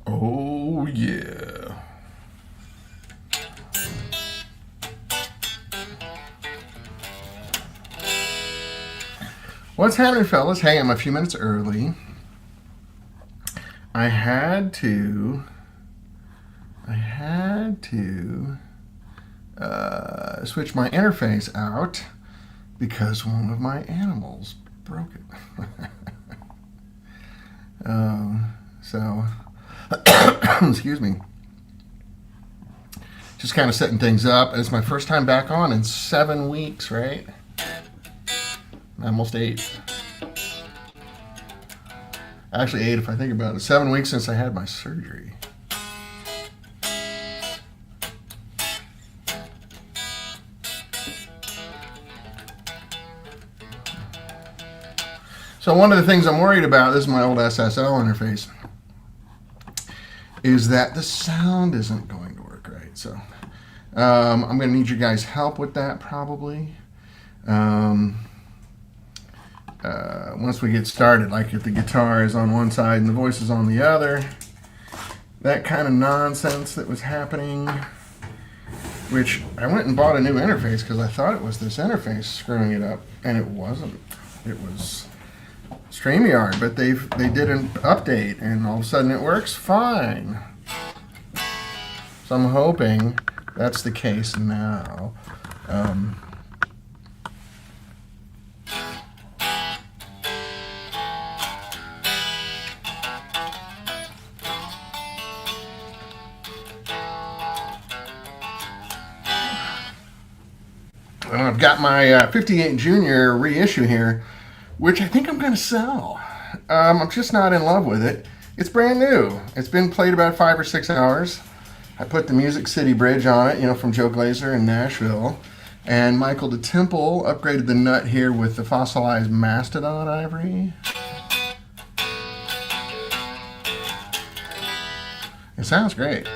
Oh, yeah. What's happening, fellas? Hey, I'm a few minutes early. I had to switch my interface out because one of my animals broke it. So, excuse me. Just kind of setting things up. It's my first time back on in 7 weeks, right? Almost 8. Actually 8 if I think about it. 7 weeks since I had my surgery. So one of the things I'm worried about, this is my old SSL interface, is that the sound isn't going to work right. So I'm going to need your guys' help with that probably. Once we get started, like if the guitar is on one side and the voice is on the other, that kind of nonsense that was happening, which I went and bought a new interface because I thought it was this interface screwing it up, and it wasn't. It was StreamYard, but they did an update, and all of a sudden it works fine. So I'm hoping that's the case now. I've got my 58 Junior reissue here, which I think I'm going to sell. I'm just not in love with it. It's brand new. It's been played about 5 or 6 hours. I put the Music City Bridge on it, from Joe Glazer in Nashville. And Michael DeTemple upgraded the nut here with the fossilized mastodon ivory. It sounds great.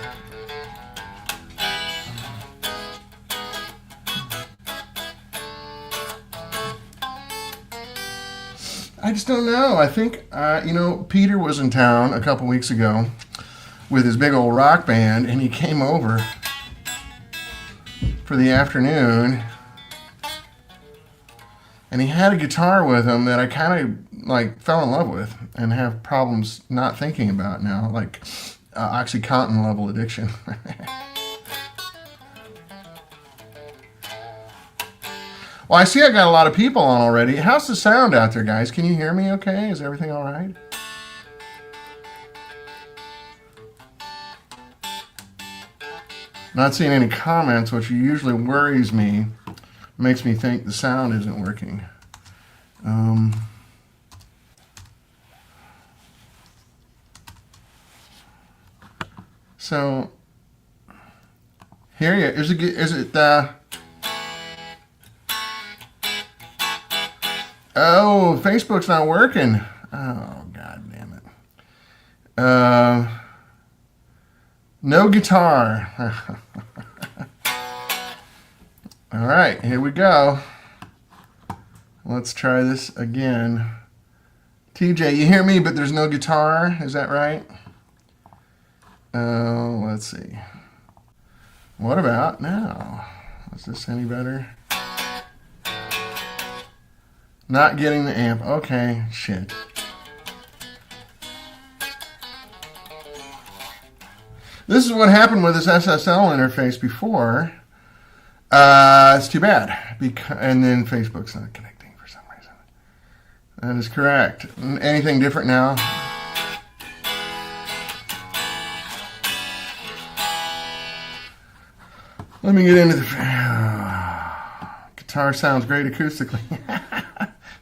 I just don't know. I think, Peter was in town a couple weeks ago with his big old rock band, and he came over for the afternoon, and he had a guitar with him that I kind of, fell in love with and have problems not thinking about now, like OxyContin level addiction. Well, I see I got a lot of people on already. How's the sound out there, guys? Can you hear me okay? Is everything all right? Not seeing any comments, which usually worries me. Makes me think the sound isn't working. So, here you is it oh, Facebook's not working. Oh, God damn it. No guitar. All right, here we go. Let's try this again. TJ, you hear me, but there's no guitar. Is that right? Let's see. What about now? Is this any better? Not getting the amp. Okay, shit. This is what happened with this SSL interface before. It's too bad. And then Facebook's not connecting for some reason. That is correct. Anything different now? Let me get into the... guitar sounds great acoustically.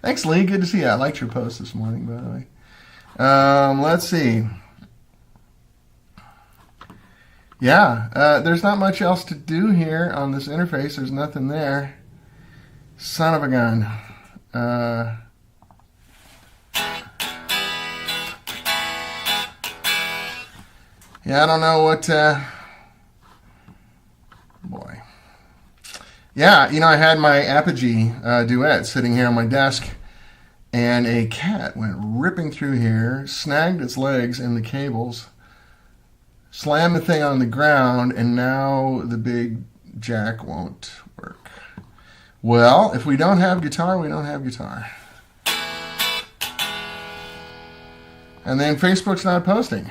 Thanks, Lee. Good to see you. I liked your post this morning, by the way. Let's see. Yeah, there's not much else to do here on this interface. There's nothing there. Son of a gun. Yeah, I don't know what... boy. Yeah, I had my Apogee duet sitting here on my desk, and a cat went ripping through here, snagged its legs in the cables, slam the thing on the ground, and now the big jack won't work. Well, if we don't have guitar, we don't have guitar. And then Facebook's not posting.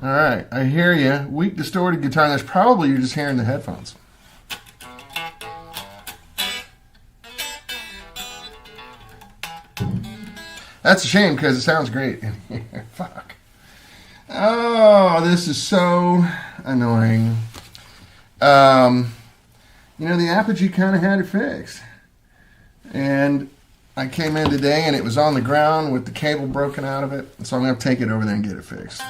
All right, I hear you. Weak distorted guitar. That's probably you're just hearing the headphones. That's a shame because it sounds great in here. Fuck. Oh, this is so annoying. The Apogee kind of had it fixed. And I came in today and it was on the ground with the cable broken out of it. So I'm going to take it over there and get it fixed.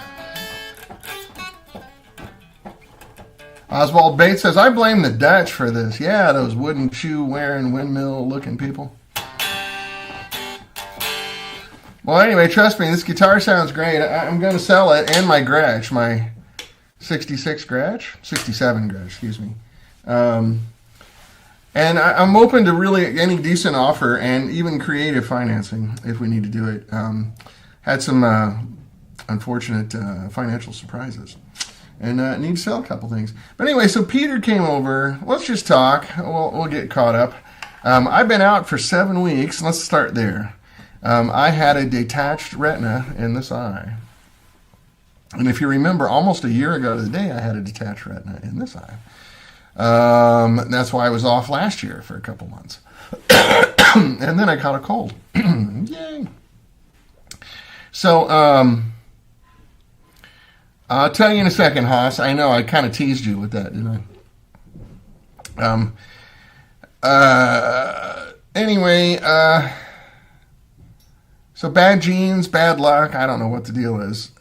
Oswald Bates says, I blame the Dutch for this. Yeah, those wooden shoe wearing windmill looking people. Well, anyway, trust me, this guitar sounds great. I'm going to sell it and my Gretsch, my 67 Gretsch, excuse me. And I'm open to really any decent offer and even creative financing if we need to do it. Had some unfortunate financial surprises and need to sell a couple things. But anyway, so Peter came over. Let's just talk. We'll get caught up. I've been out for 7 weeks. Let's start there. I had a detached retina in this eye. And if you remember, almost a year ago to the day, I had a detached retina in this eye. That's why I was off last year for a couple months. And then I caught a cold. Yay. So, I'll tell you in a second, Haas. I know I kind of teased you with that, didn't I? Anyway, so bad genes, bad luck. I don't know what the deal is.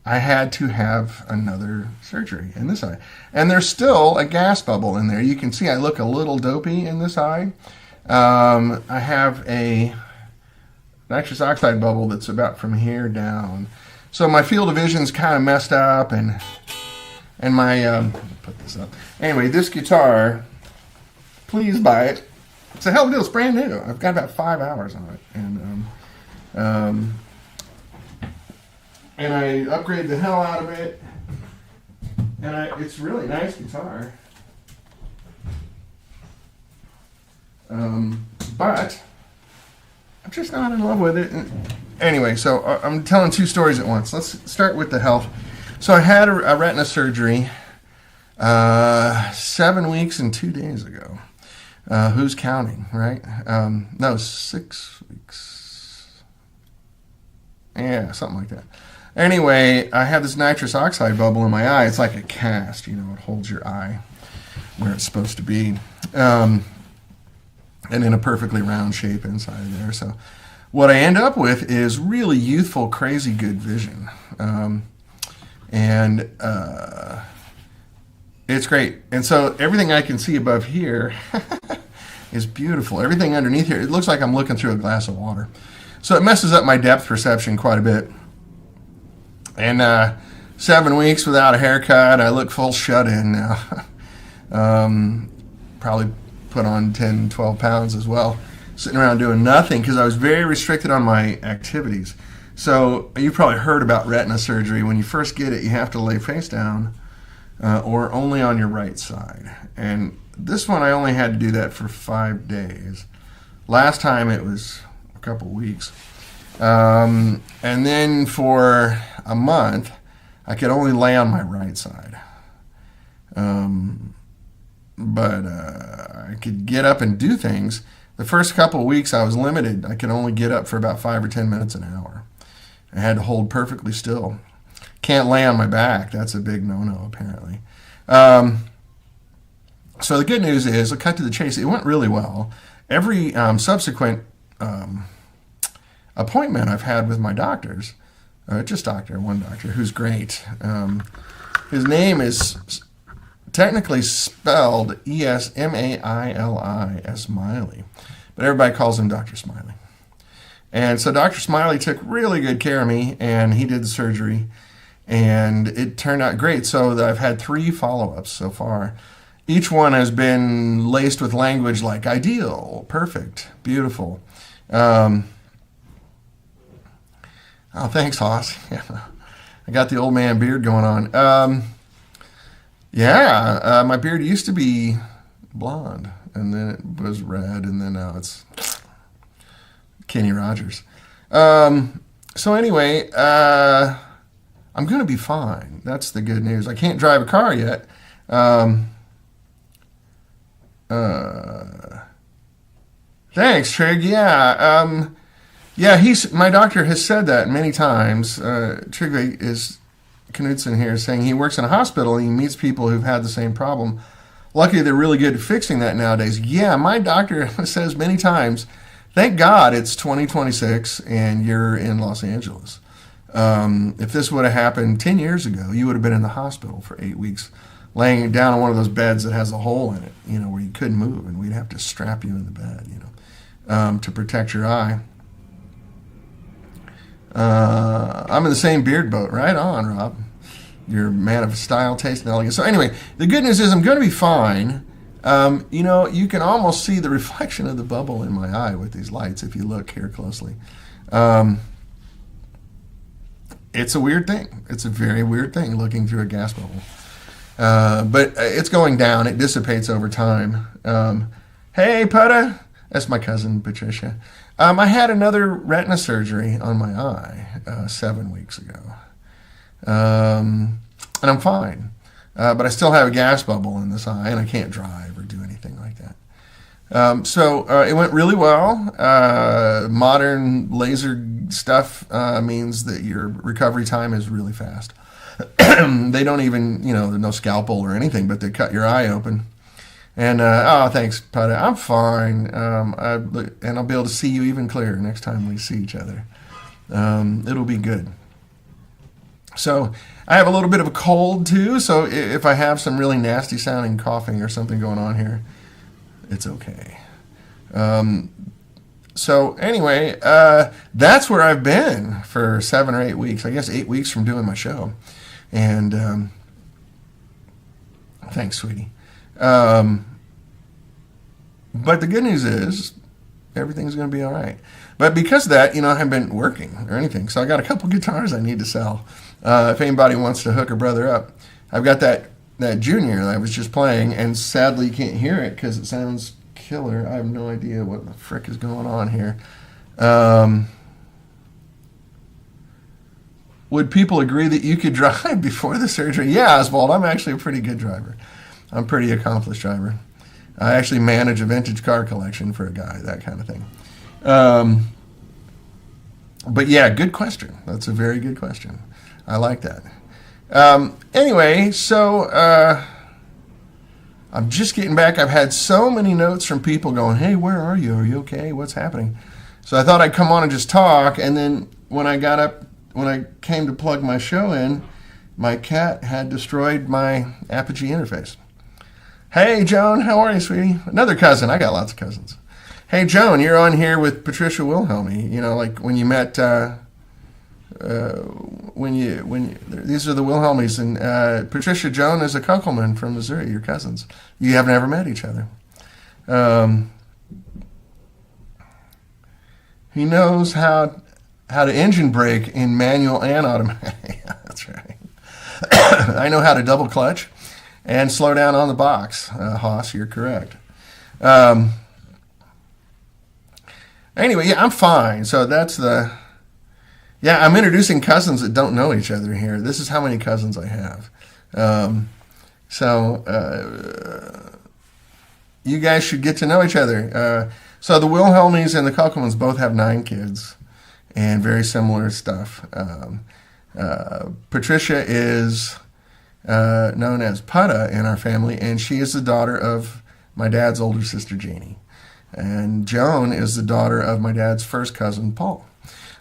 I had to have another surgery in this eye. And there's still a gas bubble in there. You can see I look a little dopey in this eye. I have a nitrous oxide bubble that's about from here down. So my field of vision's kind of messed up, and my put this up. Anyway, this guitar, please buy it. It's a hell of a deal. It's brand new. I've got about 5 hours on it, and I upgraded the hell out of it, and it's a really nice guitar. But I'm just not in love with it. Anyway, so I'm telling 2 stories at once. Let's start with the health. So I had a retina surgery 7 weeks and 2 days ago. Who's counting, right? No, 6 weeks. Yeah, something like that. Anyway, I have this nitrous oxide bubble in my eye. It's like a cast, it holds your eye where it's supposed to be. And in a perfectly round shape inside of there. So what I end up with is really youthful, crazy good vision. And it's great. And so everything I can see above here is beautiful. Everything underneath here, it looks like I'm looking through a glass of water. So it messes up my depth perception quite a bit. And 7 weeks without a haircut, I look full shut in now. Probably put on 10, 12 pounds as well, sitting around doing nothing because I was very restricted on my activities. So you probably heard about retina surgery. When you first get it, you have to lay face down or only on your right side. And this one, I only had to do that for 5 days. Last time it was a couple weeks. And then for a month, I could only lay on my right side. But I could get up and do things. The first couple of weeks I was limited. I could only get up for about 5 or 10 minutes an hour. I had to hold perfectly still. Can't lay on my back. That's a big no-no, apparently. So the good news is, I'll cut to the chase, it went really well. Every subsequent appointment I've had with my doctors, one doctor, who's great. His name is technically spelled E-S-M-A-I-L-I, as Smiley. But everybody calls him Dr. Smiley. And so Dr. Smiley took really good care of me, and he did the surgery, and it turned out great. So I've had 3 follow-ups so far. Each one has been laced with language like ideal, perfect, beautiful. Oh, thanks, Hoss. I got the old man beard going on. My beard used to be blonde, and then it was red, and then now it's Kenny Rogers. So anyway, I'm going to be fine. That's the good news. I can't drive a car yet. Thanks, Trig. My doctor has said that many times. Trig is Knudsen here saying he works in a hospital and he meets people who've had the same problem. Luckily, they're really good at fixing that nowadays. Yeah, my doctor says many times, thank God it's 2026 and you're in Los Angeles. If this would have happened 10 years ago, you would have been in the hospital for 8 weeks, laying down on one of those beds that has a hole in it, where you couldn't move, and we'd have to strap you in the bed, to protect your eye. I'm in the same beard boat. Right on, Rob. You're a man of style, taste, and elegance. So anyway, the good news is I'm going to be fine. You can almost see the reflection of the bubble in my eye with these lights if you look here closely. It's a weird thing. It's a very weird thing looking through a gas bubble. But it's going down. It dissipates over time. Hey, Putta. That's my cousin, Patricia. I had another retina surgery on my eye 7 weeks ago. And I'm fine. But I still have a gas bubble in this eye, and I can't drive or do anything like that. So it went really well. Modern laser stuff means that your recovery time is really fast. They don't even, no scalpel or anything, but they cut your eye open. And, thanks, Putta. I'm fine. And I'll be able to see you even clearer next time we see each other. It'll be good. So I have a little bit of a cold, too. So if I have some really nasty sounding coughing or something going on here, it's okay. So anyway, that's where I've been for 7 or 8 weeks. I guess 8 weeks from doing my show. And thanks, sweetie. But the good news is everything's going to be all right. But because of that, I haven't been working or anything. So I got a couple guitars I need to sell. If anybody wants to hook a brother up, I've got that Junior that I was just playing, and sadly you can't hear it because it sounds killer. I have no idea what the frick is going on here. Would people agree that you could drive before the surgery? Yeah, Oswald, I'm actually a pretty good driver. I'm a pretty accomplished driver. I actually manage a vintage car collection for a guy, that kind of thing. But yeah, good question. That's a very good question. I like that. Anyway, so I'm just getting back. I've had so many notes from people going, hey, where are you? Are you okay? What's happening? So I thought I'd come on and just talk. And then when I came to plug my show in, my cat had destroyed my Apogee interface. Hey, Joan, how are you, sweetie? Another cousin. I got lots of cousins. Hey, Joan, you're on here with Patricia Wilhelmy. Like when you met, these are the Wilhelmys, and Patricia Joan is a Kunkelman from Missouri, your cousins. You have never met each other. He knows how to engine brake in manual and automatic. Yeah, that's right. I know how to double clutch and slow down on the box. Haas, you're correct. Anyway, yeah, I'm fine. So I'm introducing cousins that don't know each other here. This is how many cousins I have. You guys should get to know each other. So the Wilhelmys and the Kunkelmans both have 9 kids and very similar stuff. Patricia is known as Putta in our family, and she is the daughter of my dad's older sister, Janie. And Joan is the daughter of my dad's first cousin, Paul.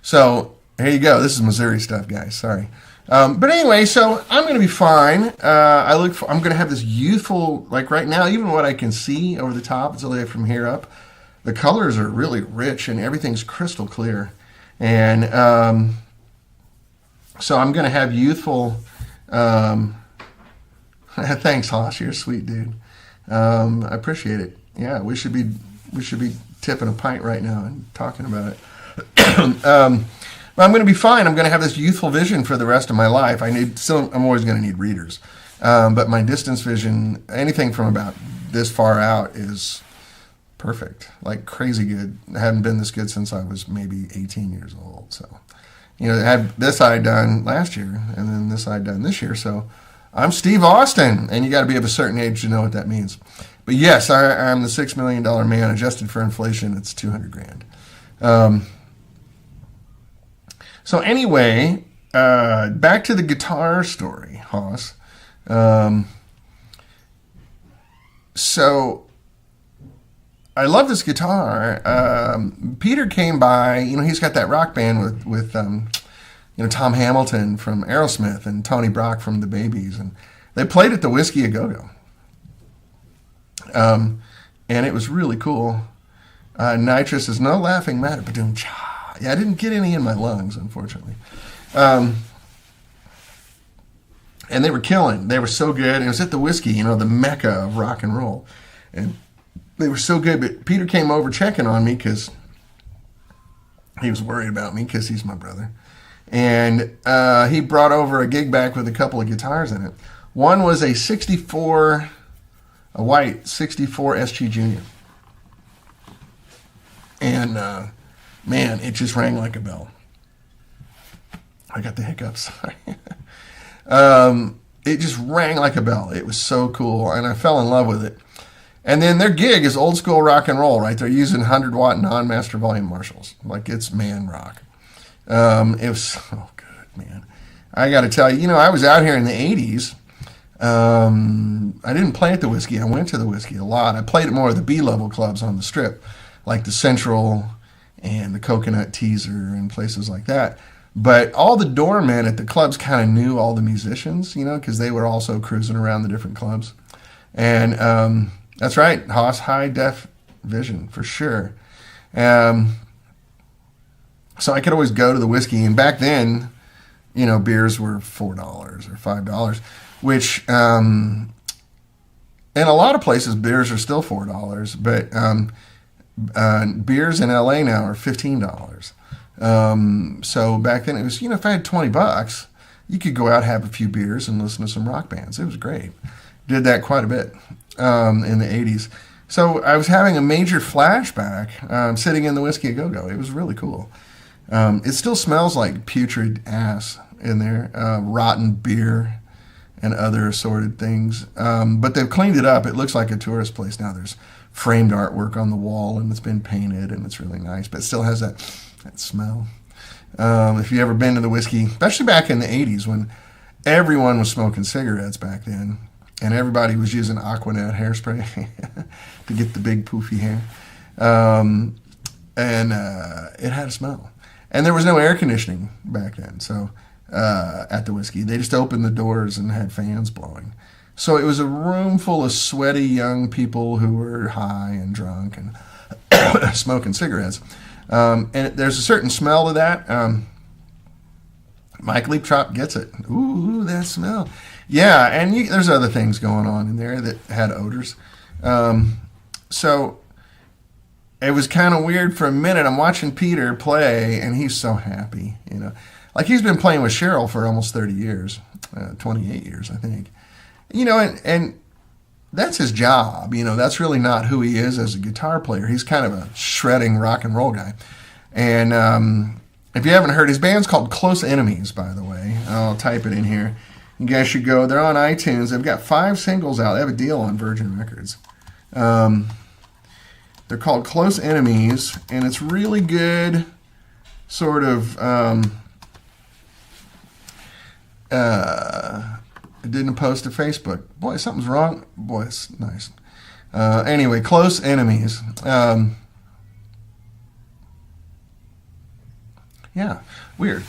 So here you go. This is Missouri stuff, guys. Sorry. But anyway, so I'm going to be fine. I'm going to have this youthful, like right now, even what I can see over the top, it's only from here up, the colors are really rich and everything's crystal clear. And so I'm going to have youthful, thanks, Hosh. You're a sweet dude. I appreciate it. Yeah, we should be tipping a pint right now and talking about it. But I'm going to be fine. I'm going to have this youthful vision for the rest of my life. I'm always going to need readers. But my distance vision, anything from about this far out, is perfect. Like crazy good. I haven't been this good since I was maybe 18 years old. So, I had this eye done last year, and then this eye done this year. So I'm Steve Austin, and you got to be of a certain age to know what that means. But yes, I'm the $6 million man. Adjusted for inflation, it's $200,000. So anyway, back to the guitar story, Hoss. So I love this guitar. Peter came by. He's got that rock band with Tom Hamilton from Aerosmith and Tony Brock from the Babies, and they played at the Whiskey A Go-Go. And it was really cool. Nitrous is no laughing matter. Ba-doom-cha. Yeah, I didn't get any in my lungs, unfortunately. And they were killing. They were so good. And it was at the Whiskey, the mecca of rock and roll. And they were so good. But Peter came over checking on me because he was worried about me because he's my brother. And he brought over a gig bag with a couple of guitars in it. One was a white 64 SG Junior. And, man, it just rang like a bell. I got the hiccups. Sorry. It just rang like a bell. It was so cool, and I fell in love with it. And then their gig is old school rock and roll, right? They're using 100-watt non-master volume Marshalls. Like, it's man rock. It was so good, man. I got to tell you, I was out here in the 80s. I didn't play at the Whiskey. I went to the Whiskey a lot. I played at more of the B-level clubs on the Strip, like the Central and the Coconut Teaser and places like that. But all the doormen at the clubs kind of knew all the musicians, because they were also cruising around the different clubs. And that's right, Hoss, high def vision for sure. So I could always go to the Whiskey, and back then, beers were $4 or $5, which in a lot of places beers are still $4, but beers in LA now are $15. So back then it was, if I had $20, you could go out, have a few beers, and listen to some rock bands. It was great. Did that quite a bit in the 80s. So I was having a major flashback sitting in the Whiskey A Go-Go. It was really cool. It still smells like putrid ass in there, rotten beer and other assorted things. But they've cleaned it up. It looks like a tourist place now. There's framed artwork on the wall, and it's been painted, and it's really nice. But it still has that smell. If you've ever been to the Whiskey, especially back in the 80s when everyone was smoking cigarettes back then, and everybody was using Aquanet hairspray to get the big poofy hair. And it had a smell. And there was no air conditioning back then, so at the Whiskey. They just opened the doors and had fans blowing. So it was a room full of sweaty young people who were high and drunk and smoking cigarettes. And there's a certain smell to that. Mike Leaptrop gets it. Ooh, that smell. Yeah, and there's other things going on in there that had odors. So it was kind of weird for a minute. I'm watching Peter play, and he's so happy, Like he's been playing with Cheryl for almost 30 years, 28 years, I think. And that's his job. That's really not who he is as a guitar player. He's kind of a shredding rock and roll guy. And if you haven't heard, his band's called Close Enemies, by the way. I'll type it in here. You guys should go. They're on iTunes. They've got 5 singles out. They have a deal on Virgin Records. They're called Close Enemies, and it's really good sort of... It didn't post to Facebook. Boy, something's wrong. Boy, it's nice. Anyway, Close Enemies. Yeah, weird.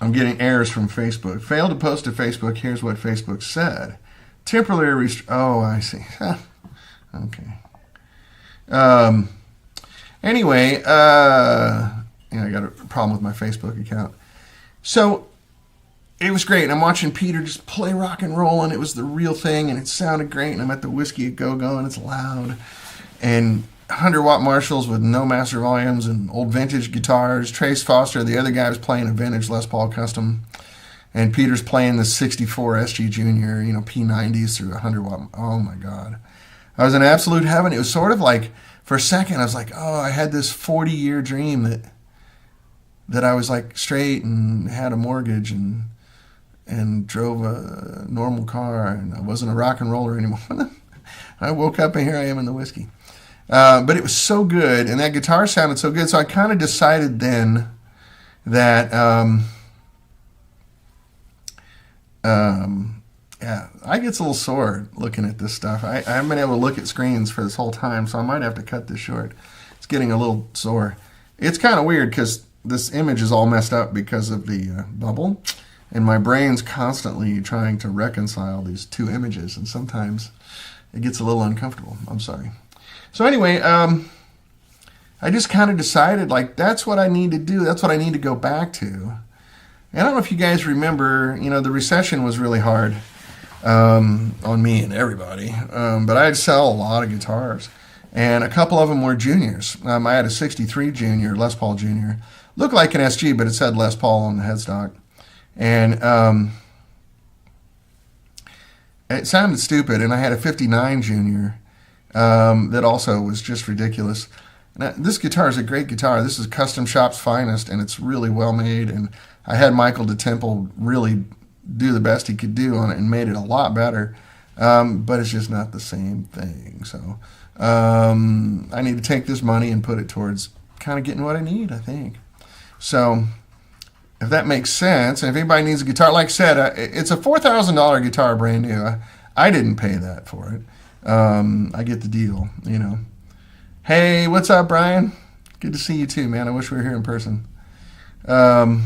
I'm getting errors from Facebook. Failed to post to Facebook. Here's what Facebook said. Temporary Oh, I see. Okay. Anyway, I got a problem with my Facebook account. So it was great. And I'm watching Peter just play rock and roll, and it was the real thing, and it sounded great. And I'm at the Whiskey A Go-Go, and it's loud. And 100-watt Marshalls with no master volumes and old vintage guitars. Trace Foster, the other guy, was playing a vintage Les Paul Custom. And Peter's playing the 64 SG Junior, P90s through 100-watt. Oh, my God. I was in absolute heaven. It was sort of like, for a second, I was like, oh, I had this 40-year dream that I was like straight and had a mortgage and drove a normal car and I wasn't a rock and roller anymore. I woke up and here I am in the whiskey. But it was so good, and that guitar sounded so good, so I kind of decided then that, yeah, I get a little sore looking at this stuff. I haven't been able to look at screens for this whole time, so I might have to cut this short. It's getting a little sore. It's kind of weird because this image is all messed up because of the bubble, and my brain's constantly trying to reconcile these two images, and sometimes it gets a little uncomfortable. I'm sorry. So anyway, I just kind of decided, like, that's what I need to do. That's what I need to go back to. And I don't know if you guys remember, the recession was really hard on me and everybody, but I'd sell a lot of guitars, and a couple of them were juniors. I had a 63 Junior, Les Paul Junior. Looked like an SG, but it said Les Paul on the headstock. And it sounded stupid, and I had a 59 Junior that also was just ridiculous. Now, this guitar is a great guitar. This is Custom Shop's finest, and it's really well made, and I had Michael DeTemple really do the best he could do on it and made it a lot better, but it's just not the same thing. So I need to take this money and put it towards kind of getting what I need, I think. So if that makes sense, and if anybody needs a guitar, like I said, it's a $4,000 guitar, brand new. I didn't pay that for it. I get the deal, Hey, what's up, Brian? Good to see you too, man. I wish we were here in person. I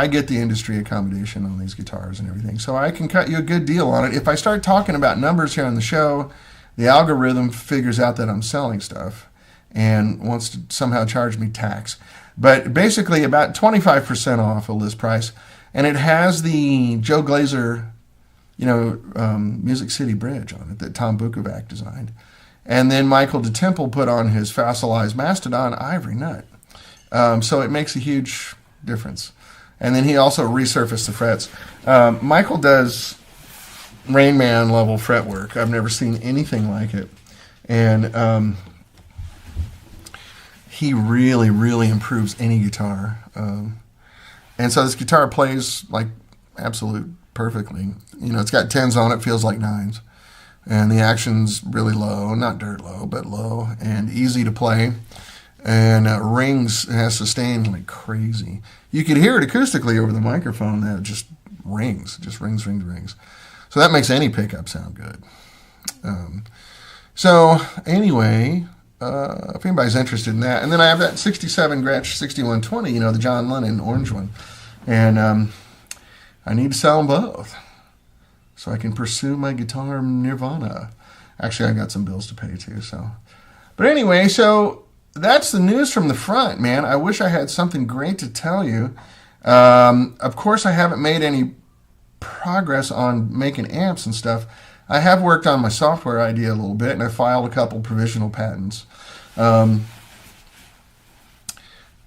get the industry accommodation on these guitars and everything, so I can cut you a good deal on it. If I start talking about numbers here on the show, the algorithm figures out that I'm selling stuff and wants to somehow charge me tax. But basically about 25% off a list price, and it has the Joe Glazer, Music City Bridge on it that Tom Bukovac designed. And then Michael DeTemple put on his fossilized Mastodon ivory nut. So it makes a huge difference. And then he also resurfaced the frets. Michael does Rain Man level fret work. I've never seen anything like it. And he really, really improves any guitar. And so this guitar plays like absolute perfectly. It's got 10s on it, feels like 9s. And the action's really low, not dirt low, but low, and easy to play. And rings, has sustain like crazy. You could hear it acoustically over the microphone. That just rings, rings. So that makes any pickup sound good. So anyway, if anybody's interested in that. And then I have that 67 Gretsch 6120, the John Lennon orange one. And I need to sell them both so I can pursue my guitar nirvana. Actually, I got some bills to pay too. But anyway, so that's the news from the front, man. I wish I had something great to tell you. Of course, I haven't made any progress on making amps and stuff. I have worked on my software idea a little bit, and I filed a couple provisional patents. And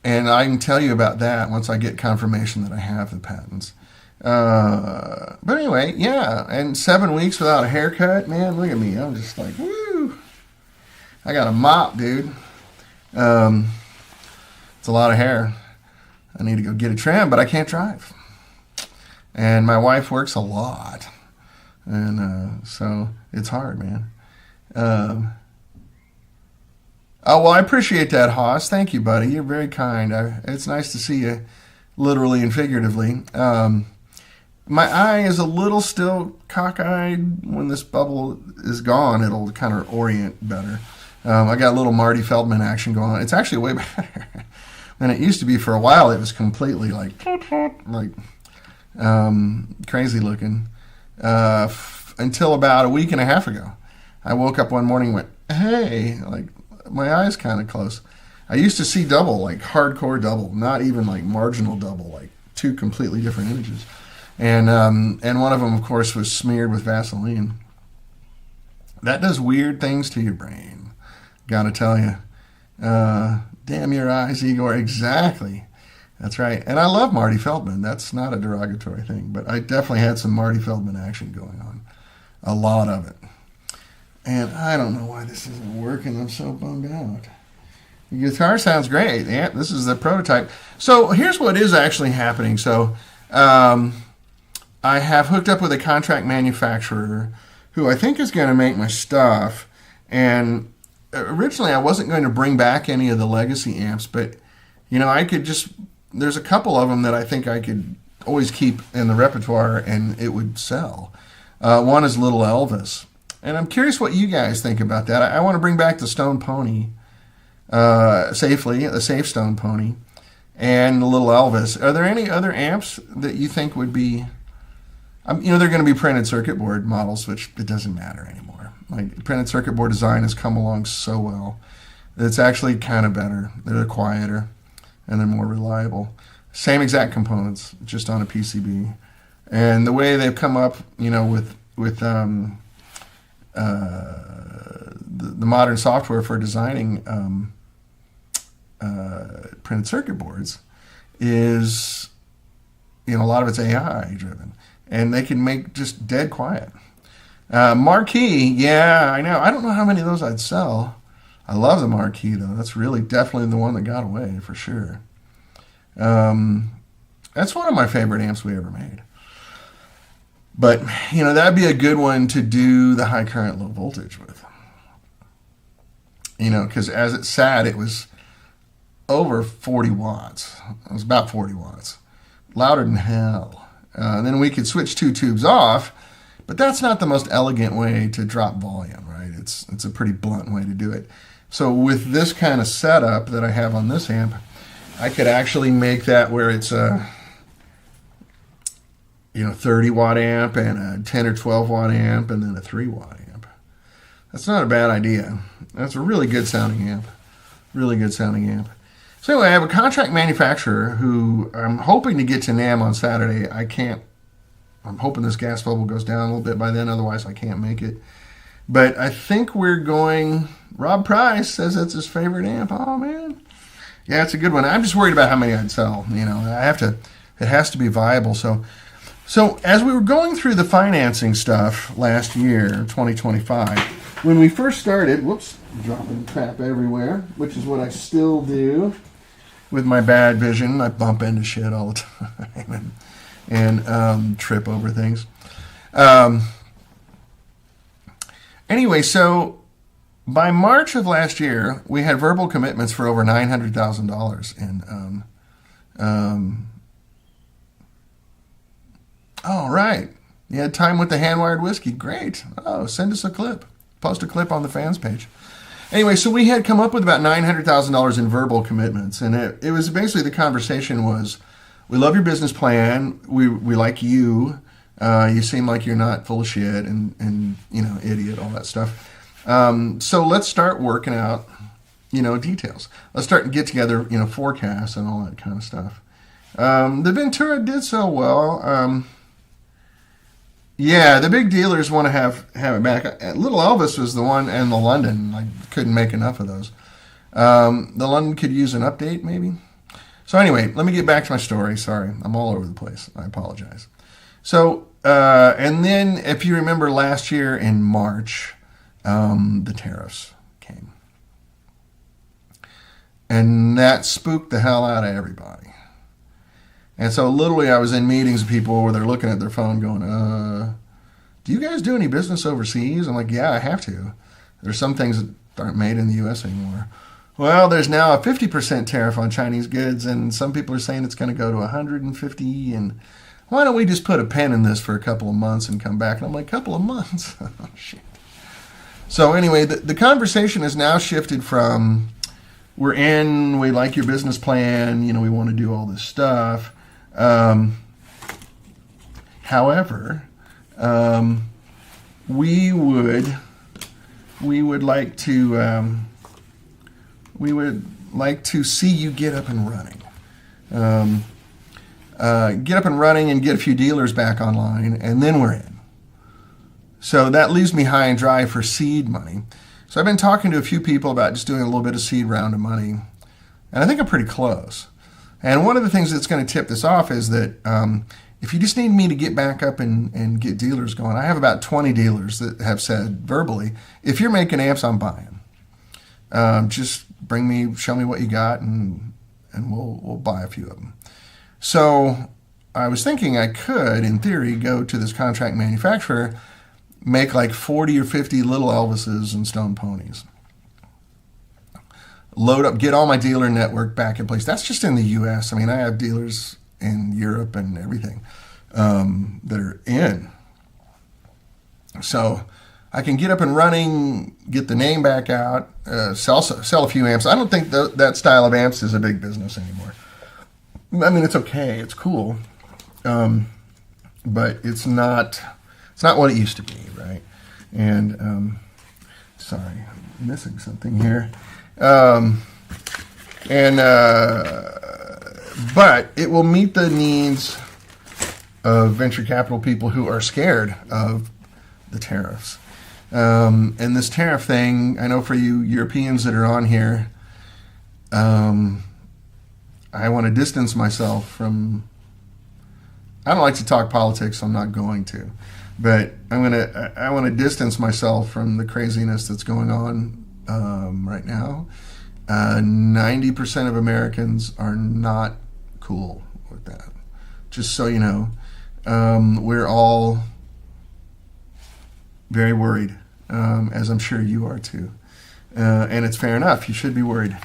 I can tell you about that once I get confirmation that I have the patents. But anyway, yeah, and 7 weeks without a haircut, man, look at me. I'm just like, woo. I got a mop, dude. It's a lot of hair. I need to go get a trim, but I can't drive. And my wife works a lot. And so it's hard, man. Oh, well, I appreciate that, Haas. Thank you, buddy. You're very kind. It's nice to see you, literally and figuratively. My eye is a little still cockeyed. When this bubble is gone, it'll kind of orient better. I got a little Marty Feldman action going on. It's actually way better than it used to be. For a while, it was completely like crazy looking. Until about a week and a half ago. I woke up one morning and went, hey, like my eye's kind of close. I used to see double, like hardcore double, not even like marginal double, like two completely different images. And one of them, of course, was smeared with Vaseline. That does weird things to your brain. Gotta tell you. Damn your eyes, Igor. Exactly. That's right. And I love Marty Feldman. That's not a derogatory thing, but I definitely had some Marty Feldman action going on. A lot of it. And I don't know why this isn't working. I'm so bummed out. The guitar sounds great. Yeah, this is the prototype. So here's what is actually happening. So I have hooked up with a contract manufacturer who I think is going to make my stuff. And originally I wasn't going to bring back any of the legacy amps, but I could just, there's a couple of them that I think I could always keep in the repertoire and it would sell. One is Little Elvis. And I'm curious what you guys think about that. I want to bring back the Stone Pony safely, the Safe Stone Pony, and the Little Elvis. Are there any other amps that you think would be, they're going to be printed circuit board models, which it doesn't matter anymore. Like, printed circuit board design has come along so well. It's actually kind of better. They're quieter and they're more reliable. Same exact components, just on a PCB. And the way they've come up, with the modern software for designing printed circuit boards is, a lot of it's AI driven, and they can make just dead quiet. Marquee, yeah, I know. I don't know how many of those I'd sell. I love the Marquee though. That's really definitely the one that got away for sure. That's one of my favorite amps we ever made. But, that'd be a good one to do the high current, low voltage with. Because as it sat, it was over 40 watts. It was about 40 watts. Louder than hell. Then we could switch two tubes off, but that's not the most elegant way to drop volume, right? It's a pretty blunt way to do it. So with this kind of setup that I have on this amp, I could actually make that where it's a 30 watt amp and a 10 or 12 watt amp and then a 3 watt amp. That's not a bad idea. That's a really good sounding amp. Really good sounding amp. So anyway, I have a contract manufacturer who I'm hoping to get to NAMM on Saturday. I'm hoping this gas bubble goes down a little bit by then, otherwise I can't make it. But I think we're going, Rob Price says that's his favorite amp. Oh man. Yeah, it's a good one. I'm just worried about how many I'd sell. It has to be viable. So as we were going through the financing stuff last year, 2025, when we first started, dropping crap everywhere, which is what I still do with my bad vision. I bump into shit all the time and trip over things. Anyway, so by March of last year, we had verbal commitments for over $900,000 in all right. You had time with the hand-wired whiskey. Great. Oh, send us a clip. Post a clip on the fans page. Anyway, so we had come up with about $900,000 in verbal commitments. And it was basically, the conversation was, we love your business plan. We like you. You seem like you're not full of shit and idiot, all that stuff. So let's start working out, details. Let's start and get together, forecasts and all that kind of stuff. The Ventura did so well. Yeah, the big dealers want to have it back. Little Elvis was the one, and the London. I couldn't make enough of those. The London could use an update, maybe. So anyway, let me get back to my story. Sorry, I'm all over the place. I apologize. So, and then if you remember last year in March, the tariffs came. And that spooked the hell out of everybody. And so literally I was in meetings with people where they're looking at their phone going, do you guys do any business overseas? I'm like, yeah, I have to. There's some things that aren't made in the U.S. anymore. Well, there's now a 50% tariff on Chinese goods, and some people are saying it's going to go to 150, and why don't we just put a pin in this for a couple of months and come back? And I'm like, couple of months? Oh, shit. So anyway, the conversation has now shifted from, we like your business plan, we want to do all this stuff. However, we would like to see you get up and running. Get up and running and get a few dealers back online, and then we're in. So that leaves me high and dry for seed money. So I've been talking to a few people about just doing a little bit of seed round of money, and I think I'm pretty close. And one of the things that's going to tip this off is that if you just need me to get back up and get dealers going, I have about 20 dealers that have said verbally, if you're making amps, I'm buying. Just show me what you got, and we'll buy a few of them. So I was thinking I could, in theory, go to this contract manufacturer, make like 40 or 50 little Elvises and Stone Ponies. Load up, get all my dealer network back in place. That's just in the U.S. I mean, I have dealers in Europe and everything that are in. So I can get up and running, get the name back out, sell a few amps. I don't think that style of amps is a big business anymore. I mean, it's okay, it's cool, but it's not what it used to be, right? And sorry, I'm missing something here. But it will meet the needs of venture capital people who are scared of the tariffs. And this tariff thing, I know for you Europeans that are on here, I want to distance myself from, I don't like to talk politics, so I'm not going to, but I want to distance myself from the craziness that's going on right now. 90% of Americans are not cool with that. Just so you know, we're all very worried, as I'm sure you are too. And it's fair enough. You should be worried.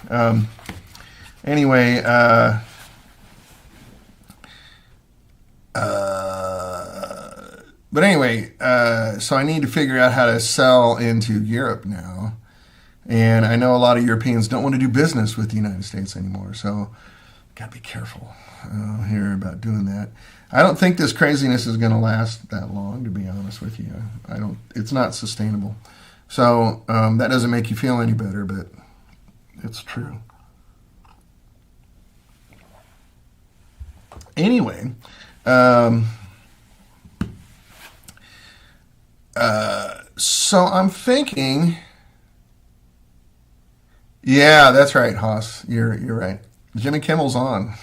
Anyway, so I need to figure out how to sell into Europe now. And I know a lot of Europeans don't want to do business with the United States anymore, so got to be careful here about doing that. I don't think this craziness is going to last that long, to be honest with you. It's not sustainable. So that doesn't make you feel any better, but it's true. Anyway, so I'm thinking, yeah, that's right, Haas. You're right. Jimmy Kimmel's on.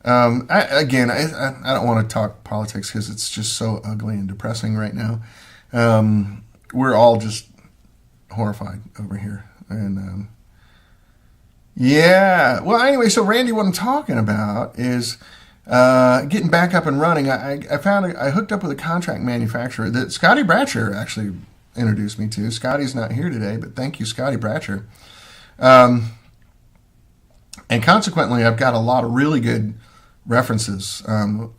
I don't want to talk politics because it's just so ugly and depressing right now. We're all just horrified over here, and yeah. Well, anyway, so Randy, what I'm talking about is getting back up and running. I hooked up with a contract manufacturer that Scotty Bratcher actually introduced me to. Scotty's not here today, but thank you, Scotty Bratcher. And consequently, I've got a lot of really good references of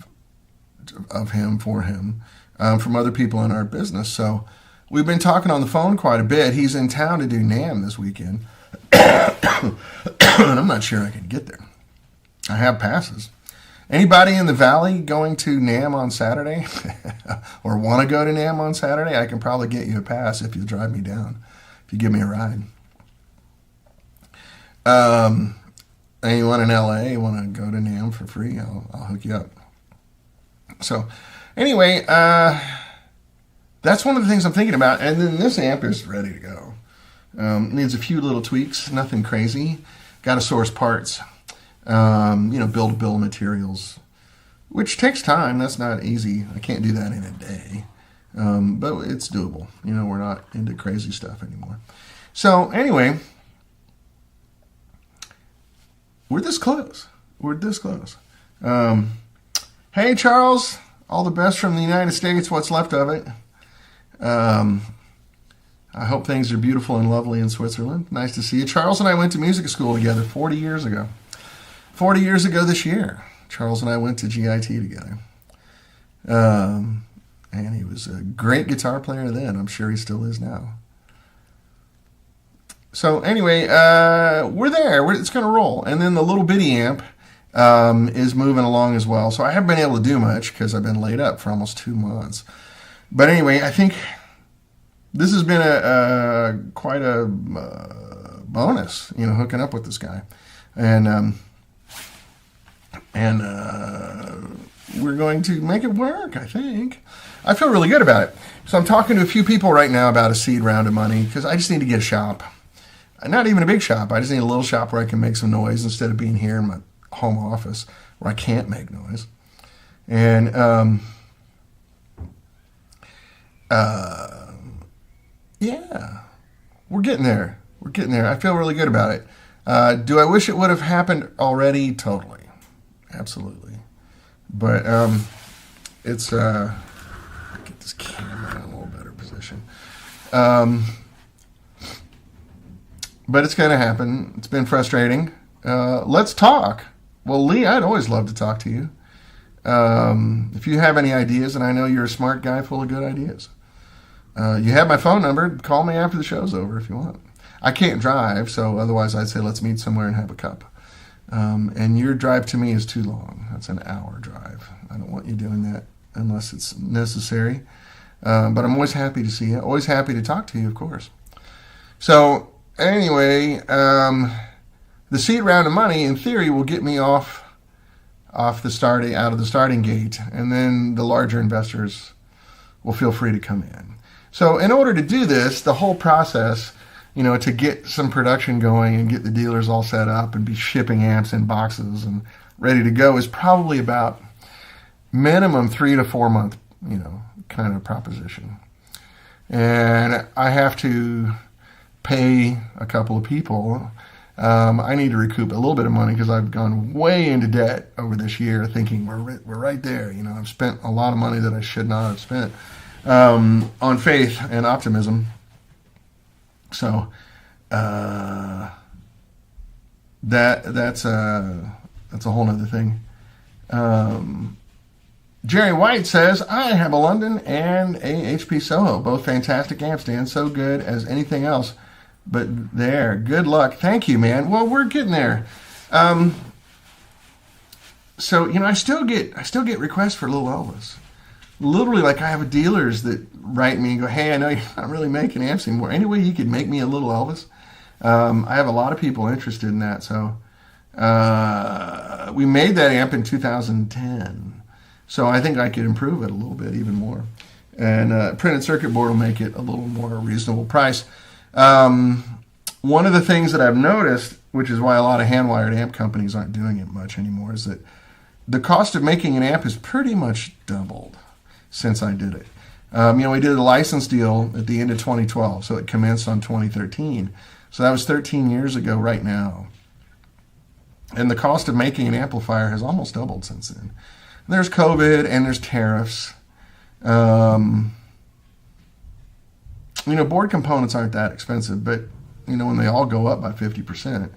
him from other people in our business. So we've been talking on the phone quite a bit. He's in town to do NAMM this weekend. And I'm not sure I can get there. I have passes. Anybody in the Valley going to NAMM on Saturday or want to go to NAMM on Saturday, I can probably get you a pass if you drive me down, if you give me a ride. Anyone in LA want to go to NAMM for free, I'll hook you up. So anyway, that's one of the things I'm thinking about. And then this amp is ready to go. Needs a few little tweaks, nothing crazy. Got to source parts, build a bill of materials, which takes time. That's not easy. I can't do that in a day, but it's doable. We're not into crazy stuff anymore. So anyway, we're this close. Hey, Charles, all the best from the United States, what's left of it. I hope things are beautiful and lovely in Switzerland. Nice to see you. Charles and I went to music school together 40 years ago. 40 years ago this year, Charles and I went to GIT together. And he was a great guitar player then. I'm sure he still is now. So anyway, we're there. It's going to roll. And then the little bitty amp is moving along as well. So I haven't been able to do much because I've been laid up for almost 2 months. But anyway, I think this has been quite a bonus, hooking up with this guy. And we're going to make it work, I think. I feel really good about it. So I'm talking to a few people right now about a seed round of money because I just need to get a shop. Not even a big shop. I just need a little shop where I can make some noise instead of being here in my home office where I can't make noise. And yeah, we're getting there. We're getting there. I feel really good about it. Do I wish it would have happened already? Totally. Absolutely. But it's get this camera in a little better position. But it's going to happen. It's been frustrating. Let's talk. Well, Lee, I'd always love to talk to you. If you have any ideas, and I know you're a smart guy full of good ideas, you have my phone number. Call me after the show's over if you want. I can't drive, so otherwise I'd say let's meet somewhere and have a cup. And your drive to me is too long. That's an hour drive. I don't want you doing that unless it's necessary. But I'm always happy to see you. Always happy to talk to you, of course. So anyway, the seed round of money, in theory, will get me out of the starting gate, and then the larger investors will feel free to come in. So in order to do this, the whole process, to get some production going and get the dealers all set up and be shipping amps in boxes and ready to go is probably about minimum 3 to 4 month, kind of proposition. And I have to pay a couple of people. I need to recoup a little bit of money because I've gone way into debt over this year thinking we're right there. I've spent a lot of money that I should not have spent on faith and optimism. So that's a whole other thing. Jerry White says, I have a London and a HP Soho, both fantastic amps, Dan, so good as anything else. But there, good luck. Thank you, man. Well, we're getting there. So I still get requests for Little Elvis. Literally, like I have dealers that write me and go, hey, I know you're not really making amps anymore. Any way you could make me a Little Elvis? I have a lot of people interested in that. So we made that amp in 2010. So I think I could improve it a little bit even more. And printed circuit board will make it a little more reasonable price. One of the things that I've noticed, which is why a lot of hand-wired amp companies aren't doing it much anymore, is that the cost of making an amp is pretty much doubled since I did it. We did a license deal at the end of 2012, so it commenced on 2013. So that was 13 years ago right now. And the cost of making an amplifier has almost doubled since then. There's COVID and there's tariffs. Board components aren't that expensive, but, when they all go up by 50%,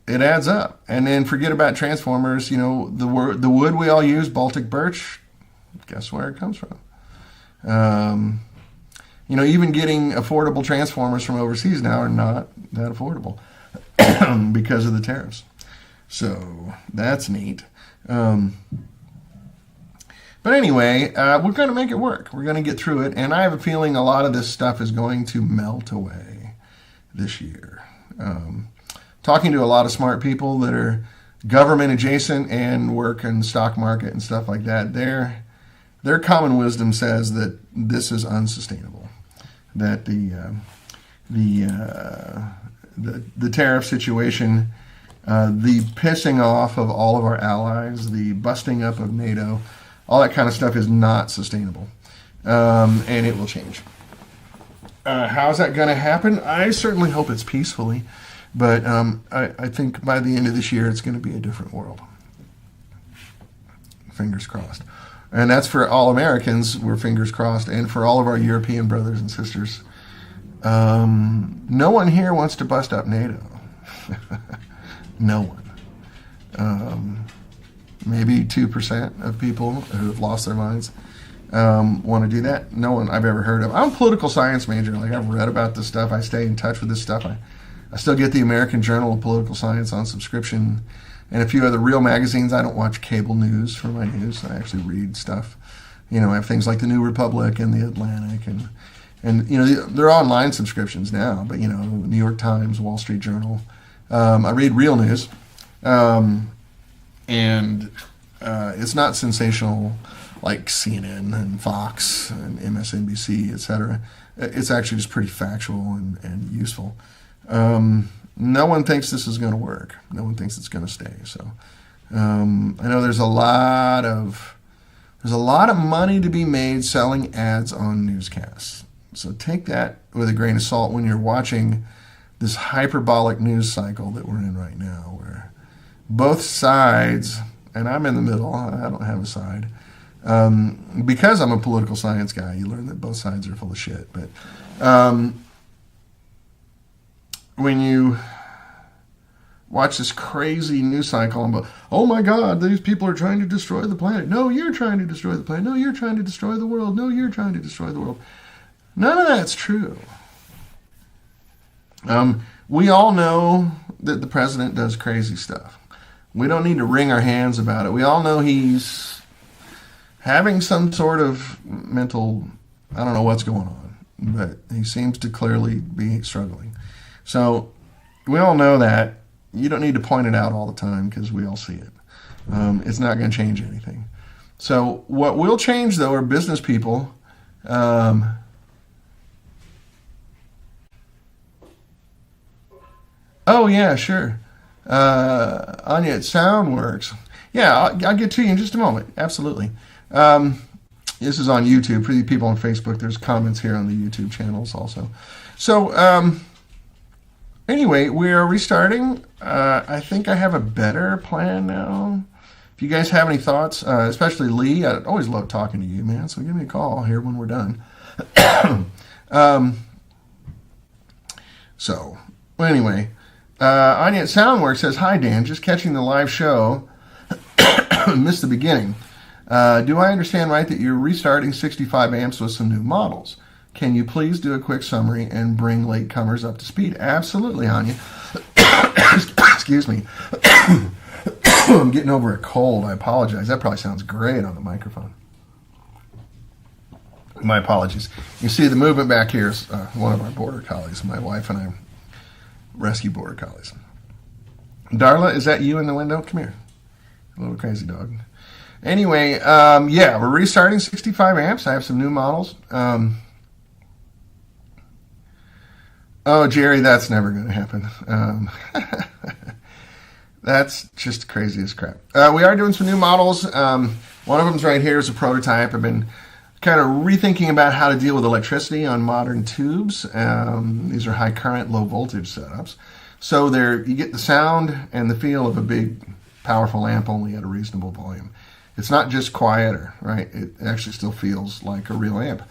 it adds up. And then forget about transformers. The wood we all use, Baltic birch, guess where it comes from? Even getting affordable transformers from overseas now are not that affordable because of the tariffs. So that's neat. But anyway, we're going to make it work. We're going to get through it. And I have a feeling a lot of this stuff is going to melt away this year. Talking to a lot of smart people that are government adjacent and work in the stock market and stuff like that, their common wisdom says that this is unsustainable. That the tariff situation, the pissing off of all of our allies, the busting up of NATO, all that kind of stuff is not sustainable, and it will change. How's that going to happen? I certainly hope it's peacefully, but I think by the end of this year it's going to be a different world. Fingers crossed. And that's for all Americans, we're fingers crossed, and for all of our European brothers and sisters. No one here wants to bust up NATO. No one. Maybe 2% of people who have lost their minds want to do that. No one I've ever heard of. I'm a political science major. Like, I've read about this stuff. I stay in touch with this stuff. I still get the American Journal of Political Science on subscription and a few other real magazines. I don't watch cable news for my news. I actually read stuff. I have things like the New Republic and the Atlantic and they're online subscriptions now, but New York Times, Wall Street Journal. I read real news. and it's not sensational like CNN and Fox and MSNBC, etc. It's actually just pretty factual and useful. No one thinks this is going to work. No one thinks it's going to stay. So I know there's a lot of money to be made selling ads on newscasts. So take that with a grain of salt when you're watching this hyperbolic news cycle that we're in right now, where both sides, and I'm in the middle, I don't have a side. Because I'm a political science guy, you learn that both sides are full of shit. But when you watch this crazy news cycle and go, oh my God, these people are trying to destroy the planet. No, you're trying to destroy the planet. No, you're trying to destroy the world. No, you're trying to destroy the world. None of that's true. We all know that the president does crazy stuff. We don't need to wring our hands about it. We all know he's having some sort of mental, I don't know what's going on, but he seems to clearly be struggling. So we all know that. You don't need to point it out all the time because we all see it. It's not going to change anything. So what will change, though, are business people. Oh, yeah, sure. Anya, sound works. Yeah, I'll get to you in just a moment. Absolutely. This is on YouTube. For the people on Facebook, there's comments here on the YouTube channels also. So, anyway, we are restarting. I think I have a better plan now. If you guys have any thoughts, especially Lee, I always love talking to you, man. So give me a call here when we're done. Anyway, Anya at Soundworks says, hi, Dan. Just catching the live show. Missed the beginning. Do I understand right that you're restarting 65 amps with some new models? Can you please do a quick summary and bring latecomers up to speed? Absolutely, Anya. Excuse me. I'm getting over a cold. I apologize. That probably sounds great on the microphone. My apologies. You see the movement back here is one of our border collies. My wife and I rescue border collies. Darla, is that you in the window? Come here. A little crazy dog. Anyway, yeah, we're restarting 65 amps. I have some new models. Oh, Jerry, that's never going to happen. That's just crazy as crap. We are doing some new models. One of them's right here is a prototype. I've been kind of rethinking about how to deal with electricity on modern tubes. These are high current, low voltage setups. So you get the sound and the feel of a big, powerful amp only at a reasonable volume. It's not just quieter, right? It actually still feels like a real amp.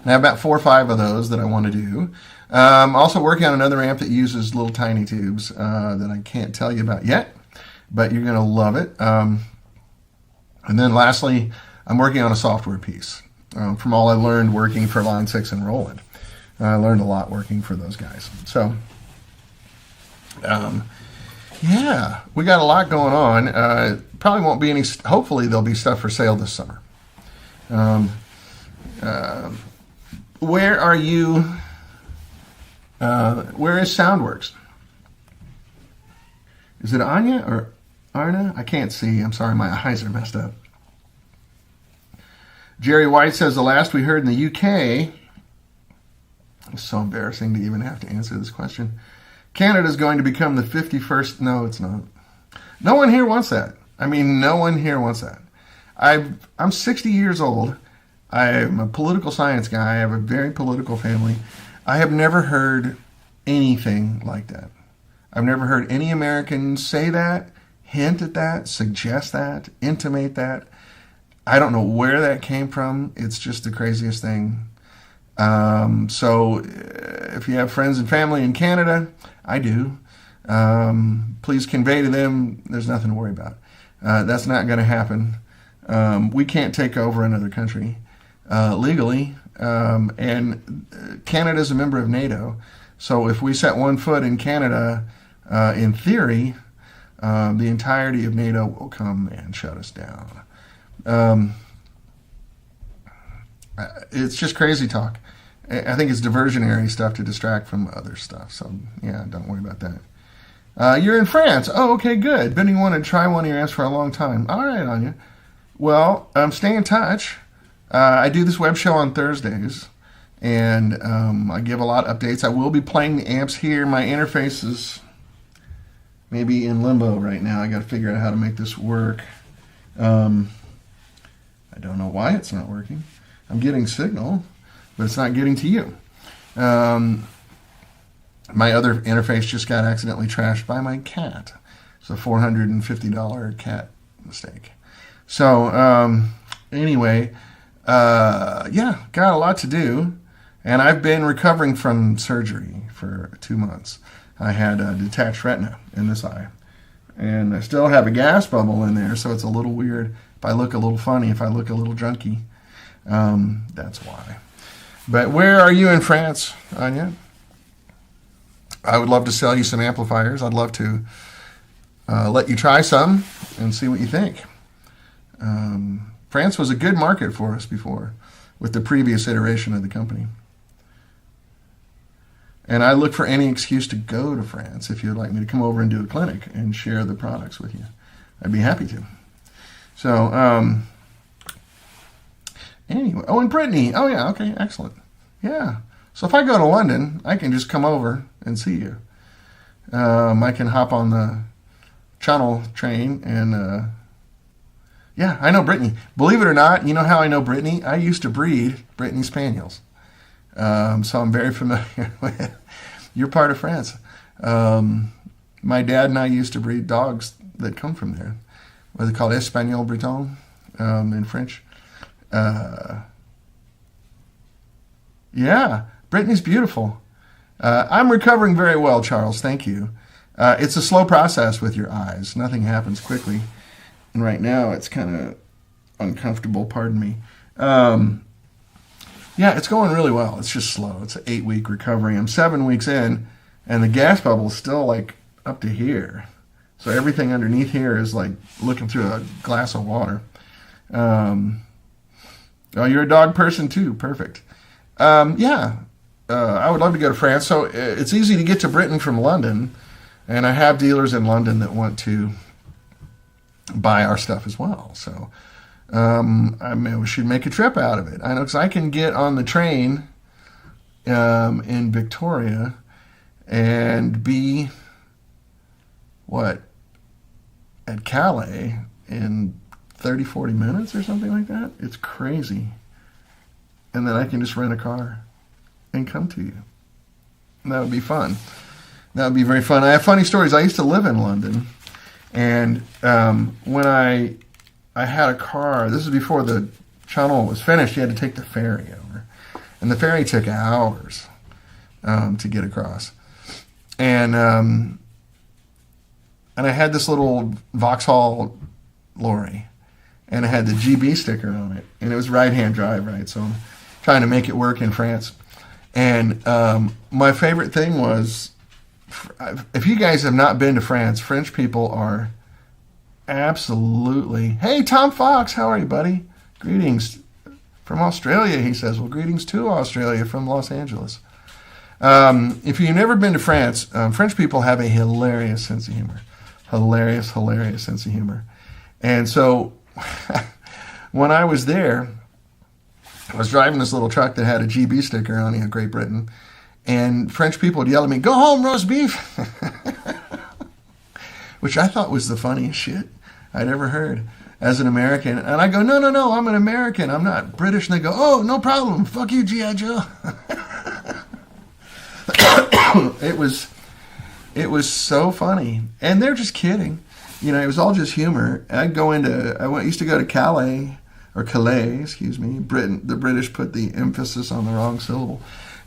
I have about 4 or 5 of those that I want to do. Also working on another amp that uses little tiny tubes that I can't tell you about yet, but you're going to love it. And then lastly, I'm working on a software piece. From all I learned working for Line 6 and Roland. I learned a lot working for those guys. So, yeah, we got a lot going on. Probably won't be any, hopefully there'll be stuff for sale this summer. Where are you? Where is Soundworks? Is it Anya or Arna? I can't see. I'm sorry, my eyes are messed up. Jerry White says the last we heard in the UK. It's so embarrassing to even have to answer this question. Canada's going to become the 51st. No, it's not. No one here wants that. I mean, no one here wants that. I'm 60 years old. I'm a political science guy. I have a very political family. I have never heard anything like that. I've never heard any American say that, hint at that, suggest that, intimate that. I don't know where that came from. It's just the craziest thing. So if you have friends and family in Canada, I do. Please convey to them there's nothing to worry about. That's not going to happen. We can't take over another country legally. And Canada is a member of NATO. So if we set one foot in Canada, in theory, the entirety of NATO will come and shut us down. It's just crazy talk. I think it's diversionary stuff to distract from other stuff. So, yeah, don't worry about that. You're in France. Oh, okay, good. Been wanting to try one of your amps for a long time. All right, Anya. Well, stay in touch. I do this web show on Thursdays, and I give a lot of updates. I will be playing the amps here. My interface is maybe in limbo right now. I got to figure out how to make this work. I don't know why it's not working. I'm getting signal, but it's not getting to you. My other interface just got accidentally trashed by my cat. It's a $450 cat mistake. So anyway, yeah, got a lot to do. And I've been recovering from surgery for 2 months. I had a detached retina in this eye. And I still have a gas bubble in there, so it's a little weird. If I look a little funny, if I look a little junky, that's why. But where are you in France, Anya? I would love to sell you some amplifiers. I'd love to let you try some and see what you think. France was a good market for us before with the previous iteration of the company. And I look for any excuse to go to France if you'd like me to come over and do a clinic and share the products with you. I'd be happy to. So, anyway. Oh, and Brittany. Oh, yeah. Okay. Excellent. Yeah. So if I go to London, I can just come over and see you. I can hop on the Channel train and, yeah, I know Brittany. Believe it or not, you know how I know Brittany? I used to breed Brittany Spaniels. So I'm very familiar with. You're part of France. My dad and I used to breed dogs that come from there. What are they called? Espagnol Breton in French. Yeah, Brittany's beautiful. I'm recovering very well, Charles. Thank you. It's a slow process with your eyes. Nothing happens quickly. And right now it's kind of uncomfortable. Pardon me. Yeah, it's going really well. It's just slow. It's an 8-week recovery. I'm 7 weeks in, and the gas bubble is still like up to here. So everything underneath here is like looking through a glass of water. Oh, you're a dog person too. Perfect. Yeah, I would love to go to France. So it's easy to get to Britain from London, and I have dealers in London that want to buy our stuff as well. So we should make a trip out of it. I know because I can get on the train in Victoria and be at Calais in 30, 40 minutes or something like that. It's crazy. And then I can just rent a car and come to you. That would be fun. That would be very fun. I have funny stories. I used to live in London, and when I had a car, this is before the channel was finished, you had to take the ferry over. And the ferry took hours to get across. And I had this little Vauxhall lorry, and it had the GB sticker on it. And it was right-hand drive, right? So I'm trying to make it work in France. And my favorite thing was, if you guys have not been to France, French people are absolutely... Hey, Tom Fox, how are you, buddy? Greetings from Australia, he says. Well, greetings to Australia from Los Angeles. If you've never been to France, French people have a hilarious sense of humor. Hilarious sense of humor. And so when I was there, I was driving this little truck that had a GB sticker on it, Great Britain, and French people would yell at me, "Go home, roast beef," which I thought was the funniest shit I'd ever heard as an American. And I go, no, I'm an American. I'm not British. And they go, "Oh, no problem. Fuck you, G.I. Joe." It was so funny. And they're just kidding. You know, it was all just humor. I used to go to Calais, excuse me. The British put the emphasis on the wrong syllable.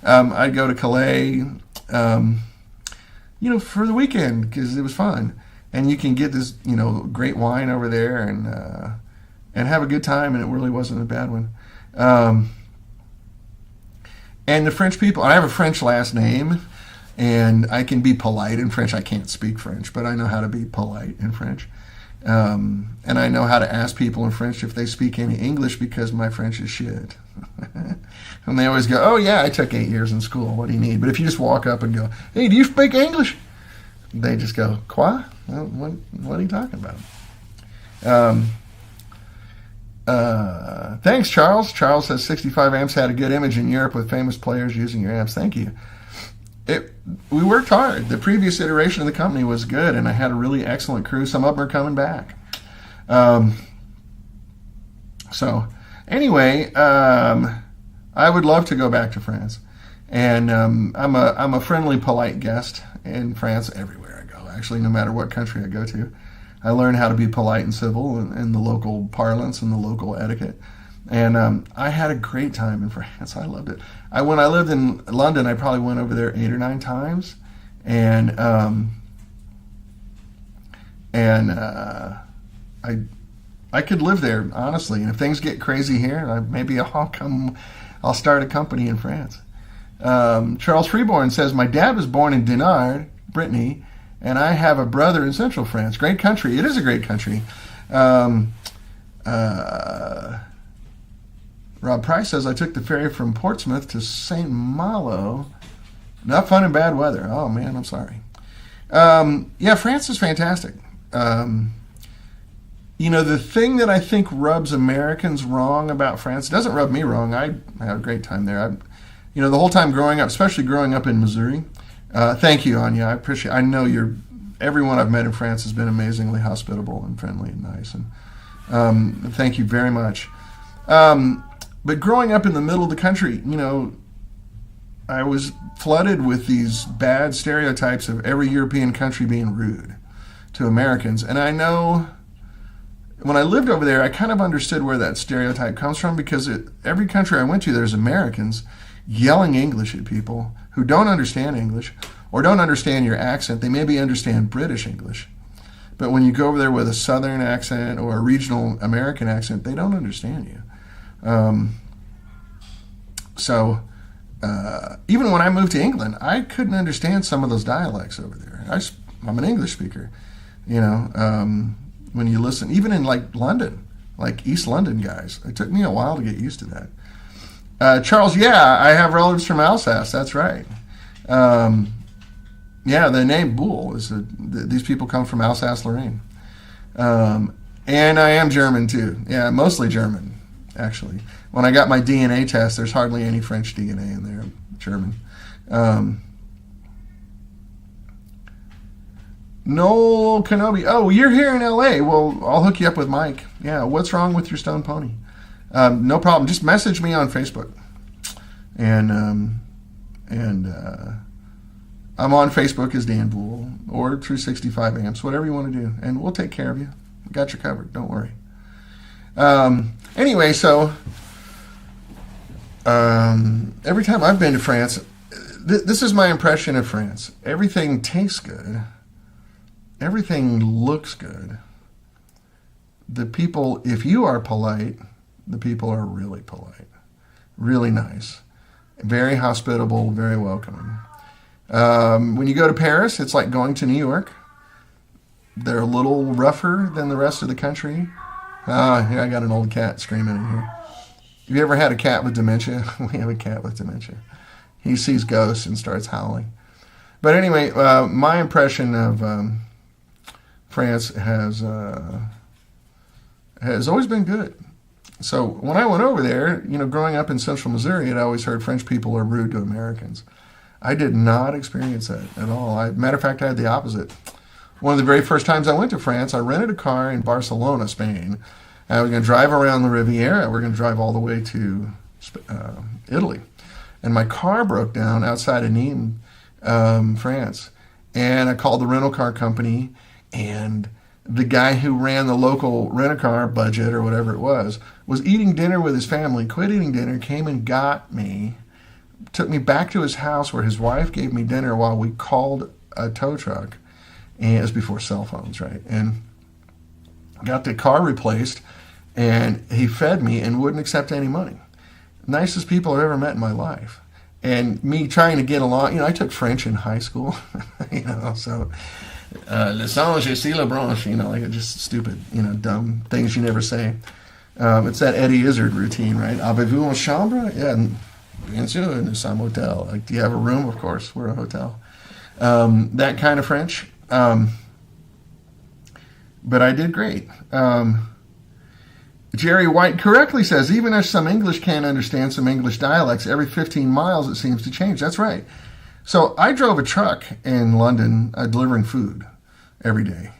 I'd go to Calais, for the weekend because it was fun. And you can get this, great wine over there and have a good time, and it really wasn't a bad one. And the French people, I have a French last name, and I can be polite in French. I can't speak French, but I know how to be polite in French. And I know how to ask people in French if they speak any English because my French is shit. And they always go, "Oh, yeah, I took 8 years in school. What do you need?" But if you just walk up and go, "Hey, do you speak English?" They just go, "Quoi? What are you talking about?" Um, Thanks, Charles. Charles says 65 amps had a good image in Europe with famous players using your amps. Thank you. We worked hard. The previous iteration of the company was good, and I had a really excellent crew. Some of them are coming back. So anyway, I would love to go back to France, and I'm a friendly, polite guest in France everywhere I go. Actually, no matter what country I go to, I learn how to be polite and civil in the local parlance and the local etiquette. And I had a great time in France. I loved it. When I lived in London, I probably went over there 8 or 9 times, and I could live there, honestly. And if things get crazy here, maybe I'll start a company in France. Charles Freeborn says, my dad was born in Dinard, Brittany, and I have a brother in central France. Great country. It is a great country. Rob Price says, I took the ferry from Portsmouth to St. Malo. Not fun in bad weather. Oh, man, I'm sorry. Yeah, France is fantastic. The thing that I think rubs Americans wrong about France, doesn't rub me wrong. I had a great time there. The whole time growing up, especially growing up in Missouri. Thank you, Anya. I appreciate. I know everyone I've met in France has been amazingly hospitable and friendly and nice, and thank you very much. But growing up in the middle of the country, I was flooded with these bad stereotypes of every European country being rude to Americans, and I know when I lived over there, I kind of understood where that stereotype comes from, because every country I went to, there's Americans yelling English at people who don't understand English or don't understand your accent. They maybe understand British English, but when you go over there with a Southern accent or a regional American accent, they don't understand you. So even when I moved to England, I couldn't understand some of those dialects over there. I'm an English speaker, when you listen, even in like London, like East London guys, it took me a while to get used to that. Charles, yeah, I have relatives from Alsace. That's right. Yeah, the name Boule is these people come from Alsace-Lorraine. And I am German too. Yeah, mostly German, actually. When I got my DNA test, there's hardly any French DNA in there. German. Noel Kenobi. Oh, you're here in LA. Well, I'll hook you up with Mike. Yeah, what's wrong with your stone pony? No problem. Just message me on Facebook. And I'm on Facebook as Dan Boole or through 65 amps, whatever you want to do. And we'll take care of you. We got you covered. Don't worry. Anyway, so every time I've been to France, this is my impression of France. Everything tastes good. Everything looks good. The people, if you are polite, the people are really polite, really nice, very hospitable, very welcoming. When you go to Paris, it's like going to New York. They're a little rougher than the rest of the country. Here I got an old cat screaming in here. Have you ever had a cat with dementia? We have a cat with dementia. He sees ghosts and starts howling. But anyway, my impression of France has always been good. So when I went over there, growing up in central Missouri, I'd always heard French people are rude to Americans. I did not experience that at all. Matter of fact, I had the opposite. One of the very first times I went to France, I rented a car in Barcelona, Spain. I was going to drive around the Riviera. We're going to drive all the way to Italy. And my car broke down outside of Nîmes, France. And I called the rental car company, and the guy who ran the local rent-a-car budget or whatever it was eating dinner with his family, quit eating dinner, came and got me, took me back to his house where his wife gave me dinner while we called a tow truck. And it was before cell phones, right? And got the car replaced, and he fed me and wouldn't accept any money. Nicest people I've ever met in my life. And me trying to get along, I took French in high school, so le sang, je suis la branche, like just stupid, dumb things you never say. It's that Eddie Izzard routine, right? Avez-vous une chambre? Yeah, bien sûr, nous sommes hotel. Like, do you have a room? Of course, we're a hotel. That kind of French. Um, but I did great. Jerry White correctly says, even if some English can't understand some English dialects, every 15 miles it seems to change. That's right. So I drove a truck in London delivering food every day.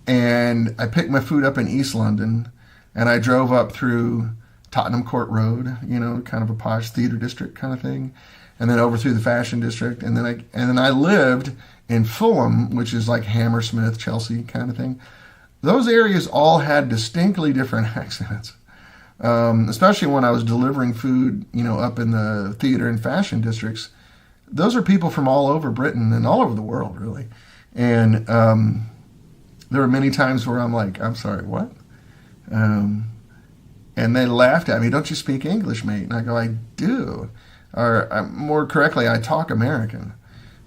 And I picked my food up in East London, and I drove up through Tottenham Court Road, kind of a posh theater district kind of thing, and then over through the Fashion District, and then I lived in Fulham, which is like Hammersmith, Chelsea kind of thing. Those areas all had distinctly different accents, especially when I was delivering food, up in the theater and fashion districts. Those are people from all over Britain and all over the world, really. And there were many times where I'm like, I'm sorry, what? And they laughed at me. Don't you speak English, mate? And I go, I do. Or more correctly, I talk American.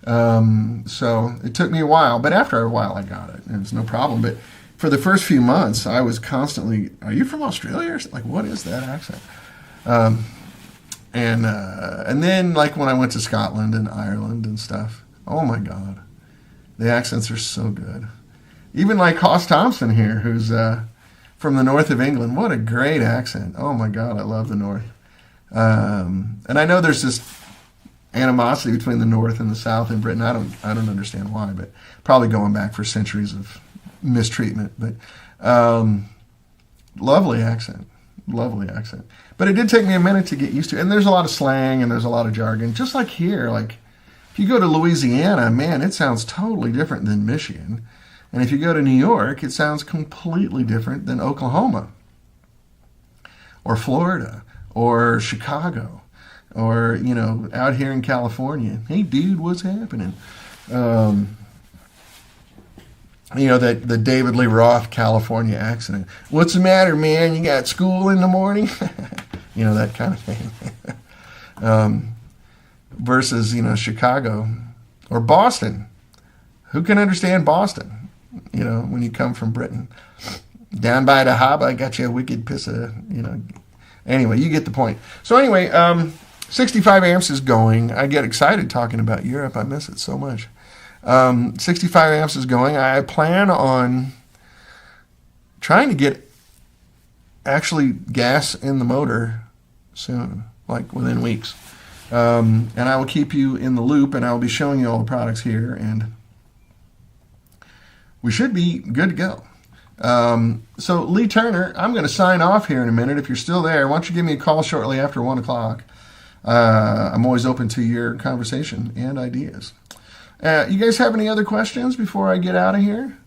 So it took me a while, but after a while I got it. It was no problem. But for the first few months, I was constantly, are you from Australia? Or like, what is that accent? And then like when I went to Scotland and Ireland and stuff, oh my God, the accents are so good. Even like Hoss Thompson here, who's from the north of England. What a great accent. Oh my God, I love the north. And I know there's this animosity between the north and the south in Britain. I don't understand why, but probably going back for centuries of mistreatment. But lovely accent. But it did take me a minute to get used to it. And there's a lot of slang and there's a lot of jargon. Just like here, like if you go to Louisiana, man, it sounds totally different than Michigan. And if you go to New York, it sounds completely different than Oklahoma or Florida or Chicago or, out here in California. Hey, dude, what's happening? The David Lee Roth California accent. What's the matter, man? You got school in the morning? That kind of thing. Versus, Chicago or Boston. Who can understand Boston? When you come from Britain. Down by the harbor, I got you a wicked piss of, Anyway, you get the point. So anyway, 65 amps is going. I get excited talking about Europe. I miss it so much. 65 amps is going. I plan on trying to get actually gas in the motor soon, like within weeks. And I will keep you in the loop, and I will be showing you all the products here, and we should be good to go. So Lee Turner, I'm going to sign off here in a minute. If you're still there, why don't you give me a call shortly after 1 o'clock. I'm always open to your conversation and ideas. You guys have any other questions before I get out of here?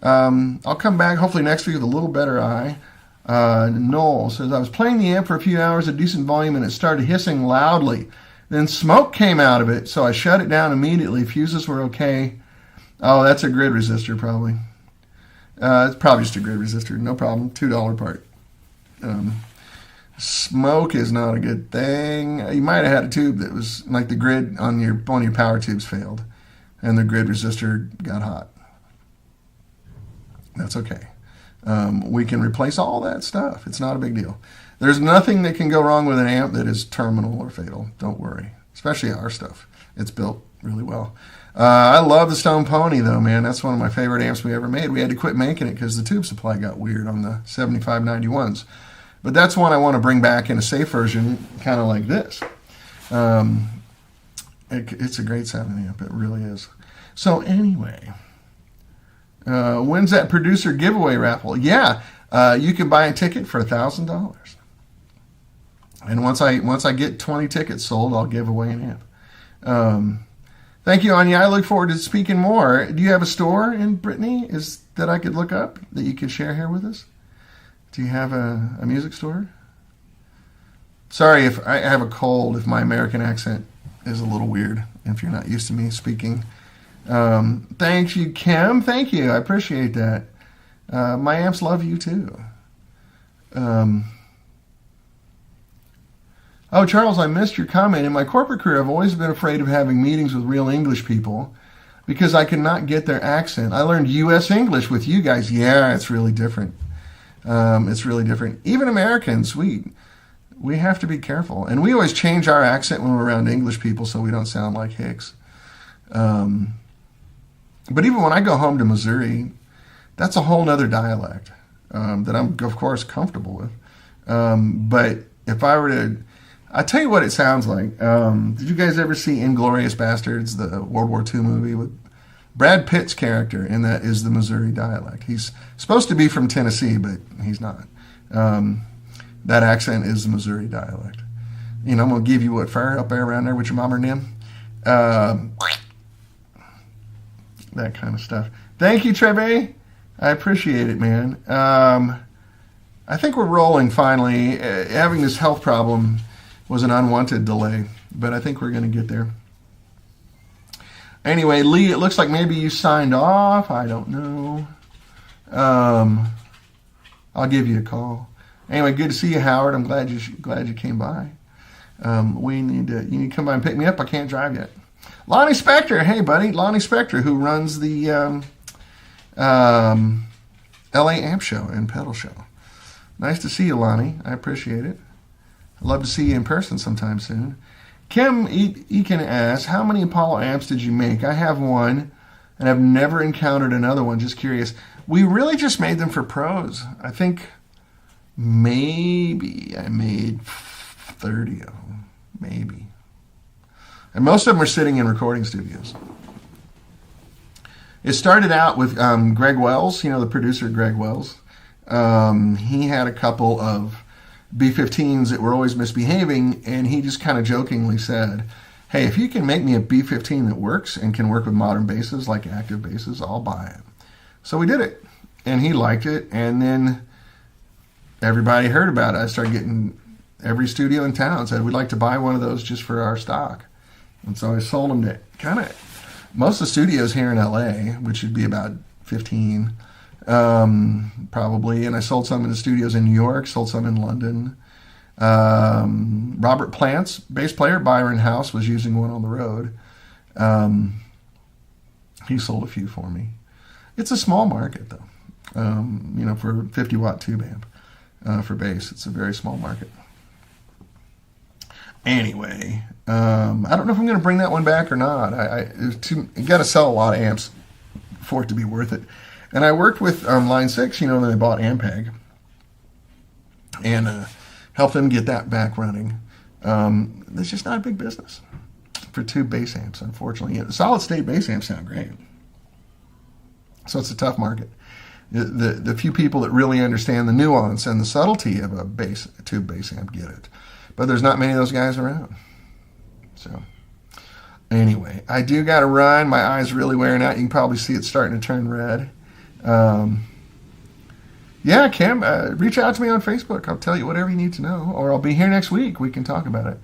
I'll come back hopefully next week with a little better eye. Noel says, I was playing the amp for a few hours at decent volume and it started hissing loudly. Then smoke came out of it, so I shut it down immediately. Fuses were okay. Oh, that's a grid resistor probably. It's probably just a grid resistor. No problem. $2 part. Smoke is not a good thing. You might have had a tube that was like the grid on one of your power tubes failed and the grid resistor got hot. That's okay. We can replace all that stuff. It's not a big deal. There's nothing that can go wrong with an amp that is terminal or fatal. Don't worry. Especially our stuff. It's built really well. I love the Stone Pony, though, man. That's one of my favorite amps we ever made. We had to quit making it because the tube supply got weird on the 7591s. But that's one I want to bring back in a safe version, kind of like this. It's a great sounding amp. It really is. So anyway, when's that producer giveaway raffle? Yeah, you can buy a ticket for $1,000. And once I get 20 tickets sold, I'll give away an amp. Thank you, Anya. I look forward to speaking more. Do you have a store in Brittany that I could look up that you could share here with us? Do you have a music store? Sorry if I have a cold, if my American accent is a little weird, if you're not used to me speaking. Thank you, Kim. Thank you. I appreciate that. My amps love you, too. Oh, Charles, I missed your comment. In my corporate career, I've always been afraid of having meetings with real English people because I cannot get their accent. I learned U.S. English with you guys. Yeah, it's really different. It's really different. Even Americans, we have to be careful. And we always change our accent when we're around English people so we don't sound like hicks. But even when I go home to Missouri, that's a whole nother dialect that I'm, of course, comfortable with. But if I were to, I tell you what it sounds like. Did you guys ever see Inglorious Bastards, the World War II movie with Brad Pitt's character? And that is the Missouri dialect. He's supposed to be from Tennessee, but he's not. That accent is the Missouri dialect. You know, I'm gonna give you what fur up there around there with your mom or Nim. That kind of stuff. Thank you, Treve. I appreciate it, man. I think we're rolling finally. Having this health problem was an unwanted delay, but I think we're going to get there. Anyway, Lee, it looks like maybe you signed off. I don't know. I'll give you a call. Anyway, good to see you, Howard. I'm glad you came by. You need to come by and pick me up. I can't drive yet. Lonnie Spector, hey buddy, Lonnie Spector, who runs the LA Amp Show and Pedal Show. Nice to see you, Lonnie. I appreciate it. I'd love to see you in person sometime soon. Kim Eakin asks, how many Apollo amps did you make? I have one, and I've never encountered another one. Just curious. We really just made them for pros. I think maybe I made 30 of them. Maybe. And most of them are sitting in recording studios. It started out with Greg Wells, you know, the producer Greg Wells. He had a couple of B-15s that were always misbehaving, and he just kind of jokingly said, hey, if you can make me a B-15 that works and can work with modern basses, like active basses, I'll buy it. So we did it, and he liked it, and then everybody heard about it. I started getting every studio in town said, we'd like to buy one of those just for our stock. And so I sold them to kind of most of the studios here in LA, which would be about 15, probably. And I sold some in the studios in New York, sold some in London. Robert Plant's bass player, Byron House, was using one on the road. He sold a few for me. It's a small market, though. You know, for a 50-watt tube amp for bass, it's a very small market. Anyway, I don't know if I'm going to bring that one back or not. You got to sell a lot of amps for it to be worth it. And I worked with Line 6, you know, when they bought Ampeg, and helped them get that back running. It's just not a big business for tube bass amps, unfortunately. Solid state bass amps sound great. So it's a tough market. The few people that really understand the nuance and the subtlety of a tube bass amp get it. But there's not many of those guys around. So anyway, I do got to run. My eye's really wearing out. You can probably see it starting to turn red. Yeah, Kim, reach out to me on Facebook. I'll tell you whatever you need to know. Or I'll be here next week. We can talk about it.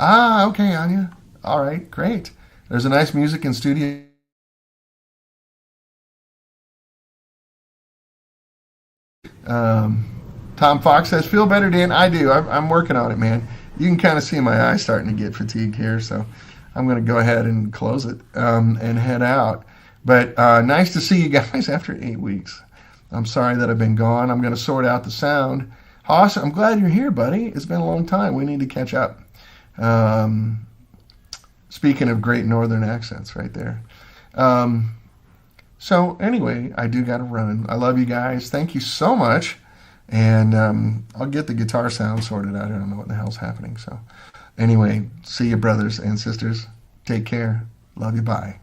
Okay, Anya. All right, great. There's a nice music in studio. Tom Fox says, feel better, Dan. I do. I'm working on it, man. You can kind of see my eye starting to get fatigued here, so I'm going to go ahead and close it and head out. But nice to see you guys after 8 weeks. I'm sorry that I've been gone. I'm going to sort out the sound. Haas, I'm glad you're here, buddy. It's been a long time. We need to catch up. Speaking of great northern accents right there. So anyway, I do got to run. I love you guys. Thank you so much. And I'll get the guitar sound sorted out. I don't know what the hell's happening. So anyway, see you, brothers and sisters. Take care. Love you. Bye.